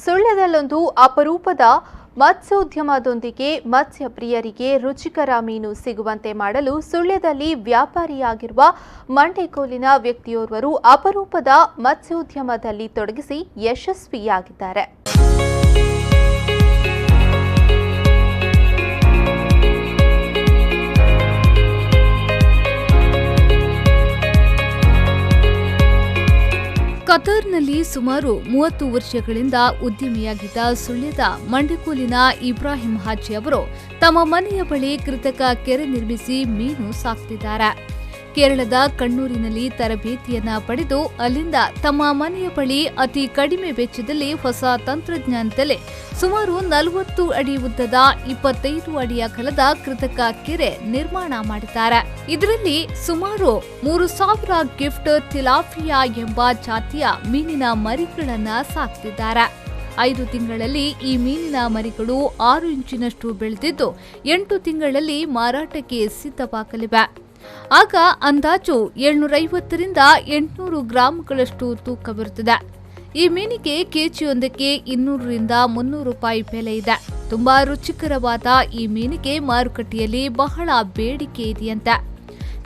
ಸುಳ್ಯದಲ್ಲೊಂದು ಅಪರೂಪದ ಮತ್ಸ್ಯೋದ್ಯಮದೊಂದಿಗೆ ಮತ್ಸ್ಯ ಪ್ರಿಯರಿಗೆ ರುಚಿಕರ ಮೀನು ಸಿಗುವಂತೆ ಮಾಡಲು ಸುಳ್ಯದಲ್ಲಿ ವ್ಯಾಪಾರಿಯಾಗಿರುವ ಮಂಡೆಕೋಲಿನ ವ್ಯಕ್ತಿಯೋರ್ವರು ಅಪರೂಪದ ಮತ್ಸ್ಯೋದ್ಯಮದಲ್ಲಿ ತೊಡಗಿಸಿ ಯಶಸ್ವಿಯಾಗಿದ್ದಾರೆ. ಕತಾರ್ನಲ್ಲಿ ಸುಮಾರು 30 ವರ್ಷಗಳಿಂದ ಉದ್ಯಮಿಯಾಗಿದ್ದ ಸುಳ್ಯದ ಮಂಡೆಕೋಲಿನ ಇಬ್ರಾಹಿಂ ಹಾಜಿ ಅವರು ತಮ್ಮ ಮನೆಯ ಬಳಿ ಕೃತಕ ಕೆರೆ ನಿರ್ಮಿಸಿ ಮೀನು ಸಾಕ್ತಿದ್ದಾರೆ. ಕೇರಳದ ಕಣ್ಣೂರಿನಲ್ಲಿ ತರಬೇತಿಯನ್ನ ಪಡೆದು ಅಲ್ಲಿಂದ ತಮ್ಮ ಮನೆಯ ಬಳಿ ಅತಿ ಕಡಿಮೆ ವೆಚ್ಚದಲ್ಲಿ ಹೊಸ ತಂತ್ರಜ್ಞಾನದಲ್ಲಿ ಸುಮಾರು 40 ಅಡಿ ಉದ್ದದ 25 ಅಡಿ ಅಗಲದ ಕೃತಕ ಕೆರೆ ನಿರ್ಮಾಣ ಮಾಡಿದ್ದಾರೆ. ಇದರಲ್ಲಿ ಸುಮಾರು 3000 ಗಿಫ್ಟ್ ತಿಲಾಪಿಯಾ ಎಂಬ ಜಾತಿಯ ಮೀನಿನ ಮರಿಗಳನ್ನ ಸಾಕ್ತಿದ್ದಾರೆ. 5 ತಿಂಗಳಲ್ಲಿ ಈ ಮೀನಿನ ಮರಿಗಳು 6 ಇಂಚಿನಷ್ಟು ಬೆಳೆದಿದ್ದು 8 ತಿಂಗಳಲ್ಲಿ ಮಾರಾಟಕ್ಕೆ ಸಿದ್ಧವಾಗಲಿವೆ. ಆಗ ಅಂದಾಜು 750ರಿಂದ 800 ಗ್ರಾಂಗಳಷ್ಟು ತೂಕವಿರುತ್ತದೆ. ಈ ಮೀನಿಗೆ ಕೆಜಿಯೊಂದಕ್ಕೆ 200ರಿಂದ 300 ರೂಪಾಯಿ ಬೆಲೆ ಇದೆ. ತುಂಬಾ ರುಚಿಕರವಾದ ಈ ಮೀನಿಗೆ ಮಾರುಕಟ್ಟೆಯಲ್ಲಿ ಬಹಳ ಬೇಡಿಕೆ ಇದೆಯಂತೆ.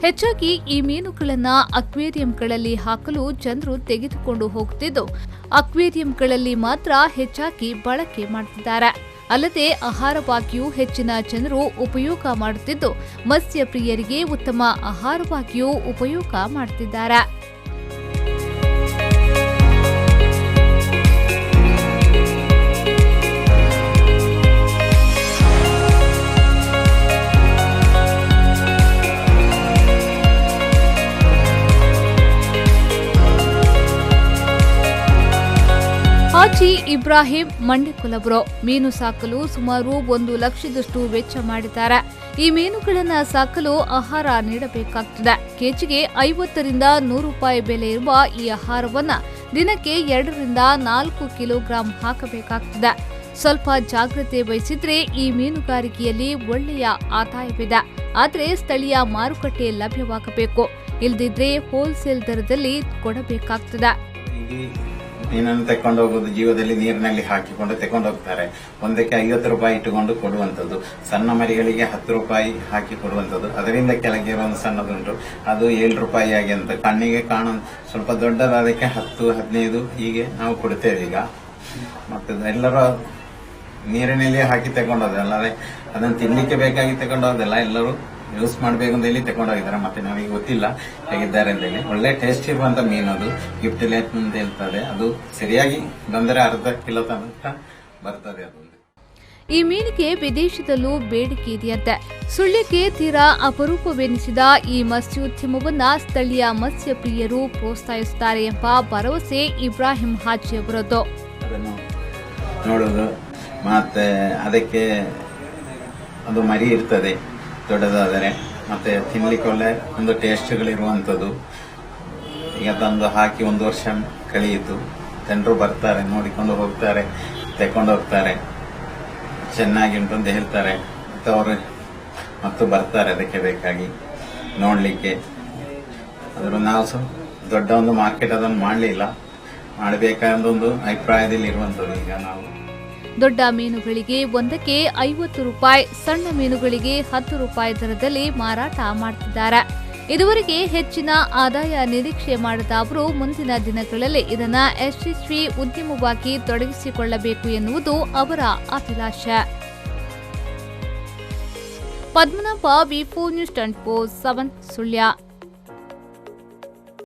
ಹೆಚ್ಚಾಗಿ ಈ ಮೀನುಗಳನ್ನ ಅಕ್ವೇರಿಯಂಗಳಲ್ಲಿ ಹಾಕಲು ಜನರು ತೆಗೆದುಕೊಂಡು ಹೋಗುತ್ತಿದ್ದು ಅಕ್ವೇರಿಯಂಗಳಲ್ಲಿ ಮಾತ್ರ ಹೆಚ್ಚಾಗಿ ಬಳಕೆ ಮಾಡುತ್ತಿದ್ದಾರೆ. ಅಲ್ಲದೆ ಆಹಾರವಾಗಿಯೂ ಹೆಚ್ಚಿನ ಜನರು ಉಪಯೋಗ ಮಾಡುತ್ತಿದ್ದು ಮತ್ಸ್ಯ ಪ್ರಿಯರಿಗೆ ಉತ್ತಮ ಆಹಾರವಾಗಿಯೂ ಉಪಯೋಗ ಮಾಡುತ್ತಿದ್ದಾರೆ. ಹಾಜಿ ಇಬ್ರಾಹಿಂ ಮಂಡೆಕೋಲವರು ಮೀನು ಸಾಕಲು ಸುಮಾರು 1 ಲಕ್ಷದಷ್ಟು ವೆಚ್ಚ ಮಾಡಿದ್ದಾರೆ. ಈ ಮೀನುಗಳನ್ನ ಸಾಕಲು ಆಹಾರ ನೀಡಬೇಕಾಗುತ್ತದೆ. ಕೆಜಿಗೆ 50ರಿಂದ 100 ರೂಪಾಯಿ ಬೆಲೆ ಇರುವ ಈ ಆಹಾರವನ್ನ ದಿನಕ್ಕೆ 2ರಿಂದ 4 ಕಿಲೋಗ್ರಾಂ ಹಾಕಬೇಕಾಗುತ್ತದೆ. ಸ್ವಲ್ಪ ಜಾಗ್ರತೆ ವಹಿಸಿದ್ರೆ ಈ ಮೀನುಗಾರಿಕೆಯಲ್ಲಿ ಒಳ್ಳೆಯ ಆದಾಯವಿದೆ. ಆದರೆ ಸ್ಥಳೀಯ ಮಾರುಕಟ್ಟೆ ಲಭ್ಯವಾಗಬೇಕು. ಇಲ್ಲದಿದ್ರೆ ಹೋಲ್ಸೇಲ್ ದರದಲ್ಲಿ ಕೊಡಬೇಕಾಗ್ತದೆ. ಮೀನನ್ನು ತೆಕೊಂಡು ಹೋಗೋದು ಜೀವದಲ್ಲಿ ನೀರಿನಲ್ಲಿ ಹಾಕಿಕೊಂಡು ತೆಕೊಂಡು ಹೋಗ್ತಾರೆ. ಒಂದಕ್ಕೆ 50 ರೂಪಾಯಿ ಇಟ್ಟುಕೊಂಡು ಕೊಡುವಂಥದ್ದು, ಸಣ್ಣ ಮರಿಗಳಿಗೆ 10 ರೂಪಾಯಿ ಹಾಕಿ ಕೊಡುವಂಥದ್ದು. ಅದರಿಂದ ಕೆಳಗೆ ಒಂದು ಸಣ್ಣದುಂಟು, ಅದು 7 ರೂಪಾಯಿ ಆಗಿ ಅಂತ ಕಣ್ಣಿಗೆ ಕಾಣೋ ಸ್ವಲ್ಪ ದೊಡ್ಡದಾದಕ್ಕೆ 10, 15 ಹೀಗೆ ನಾವು ಕೊಡ್ತೇವೆ. ಈಗ ಮತ್ತೆ ಎಲ್ಲರೂ ನೀರಿನಲ್ಲಿ ಹಾಕಿ ತಗೊಂಡೋದು, ಅಲ್ಲದೆ ಅದನ್ನು ತಿನ್ಲಿಕ್ಕೆ ಬೇಕಾಗಿ ತಗೊಂಡೋದಲ್ಲ, ಎಲ್ಲರೂ ಯೂಸ್ ಮಾಡಬೇಕು ಅಂತ ಹೇಳಿ ತಗೊಂಡೋಗಿದ್ದಾರೆ. ಮತ್ತೆ ನನಗೆ ಗೊತ್ತಿಲ್ಲ ಹೇಗಿದ್ದಾರೆ ಅಂತ ಹೇಳಿ. ಒಳ್ಳೆ ಟೇಸ್ಟ್ ಇರುವಂತ ಮೀನು, ಅದು ಗಿಫ್ಟ್ ಲೇಟ್ ಅಂತ ಹೇಳ್ತದೆ. ಅದು ಸರಿಯಾಗಿ ಬಂದರೆ ಅರ್ಧ ಕಿಲೋ ತನಕ ಬರ್ತದೆ. ಅದು ಈ ಮೀನಿಗೆ ವಿದೇಶದಲ್ಲೂ ಬೇಡಿಕೆ ಇದೆಯಂತೆ. ಸುಳ್ಯಕ್ಕೆ ತೀರಾ ಅಪರೂಪವೆನಿಸಿದ ಈ ಮತ್ಸ್ಯೋದ್ಯಮವನ್ನ ಸ್ಥಳೀಯ ಮತ್ಸ್ಯ ಪ್ರಿಯರು ಪ್ರೋತ್ಸಾಹಿಸುತ್ತಾರೆ ಎಂಬ ಭರವಸೆ ಇಬ್ರಾಹಿಂ ಹಾಜಿ ಅವರದ್ದು. ಅದನ್ನು ನೋಡುವುದು ಮತ್ತೆ ಅದಕ್ಕೆ ಅದು ಮರಿ ಇರ್ತದೆ ದೊಡ್ಡದಾದರೆ, ಮತ್ತೆ ತಿನ್ಲಿಕ್ಕೆ ಒಳ್ಳೆ ಒಂದು ಟೇಸ್ಟ್ಗಳಿರುವಂಥದ್ದು. ಈಗ ತಂದು ಹಾಕಿ 1 ವರ್ಷ ಕಳೆಯಿತು. ಜನರು ಬರ್ತಾರೆ, ನೋಡಿಕೊಂಡು ಹೋಗ್ತಾರೆ, ತೆಕೊಂಡು ಹೋಗ್ತಾರೆ, ಚೆನ್ನಾಗಿ ಉಂಟು ಅಂತ ಹೇಳ್ತಾರೆ. ಮತ್ತು ಅವರು ಮತ್ತು ಬರ್ತಾರೆ ಅದಕ್ಕೆ ಬೇಕಾಗಿ ನೋಡಲಿಕ್ಕೆ. ಆದರೂ ನಾವು ದೊಡ್ಡ ಒಂದು ಮಾರ್ಕೆಟ್ ಅದನ್ನು ಮಾಡಲಿಲ್ಲ, ಮಾಡಬೇಕಾದ ಒಂದು ಅಭಿಪ್ರಾಯದಲ್ಲಿ ಇರುವಂಥದ್ದು. ಈಗ ನಾವು ದೊಡ್ಡ ಮೀನುಗಳಿಗೆ ಒಂದಕ್ಕೆ 50 ರೂಪಾಯಿ, ಸಣ್ಣ ಮೀನುಗಳಿಗೆ 10 ರೂಪಾಯಿ ದರದಲ್ಲಿ ಮಾರಾಟ ಮಾಡುತ್ತಿದ್ದಾರೆ. ಇದುವರೆಗೆ ಹೆಚ್ಚಿನ ಆದಾಯ ನಿರೀಕ್ಷೆ ಮಾಡಿದ ಅವರು ಮುಂದಿನ ದಿನಗಳಲ್ಲಿ ಇದನ್ನ ಯಶಸ್ವಿ ಉದ್ಯಮವಾಗಿ ತೊಡಗಿಸಿಕೊಳ್ಳಬೇಕು ಎನ್ನುವುದು ಅವರ ಅಭಿಲಾಷೆ. ಪದ್ಮನಾಭ, ವಿ4 ನ್ಯೂಸ್ 24/7 ಸುಳ್ಯ.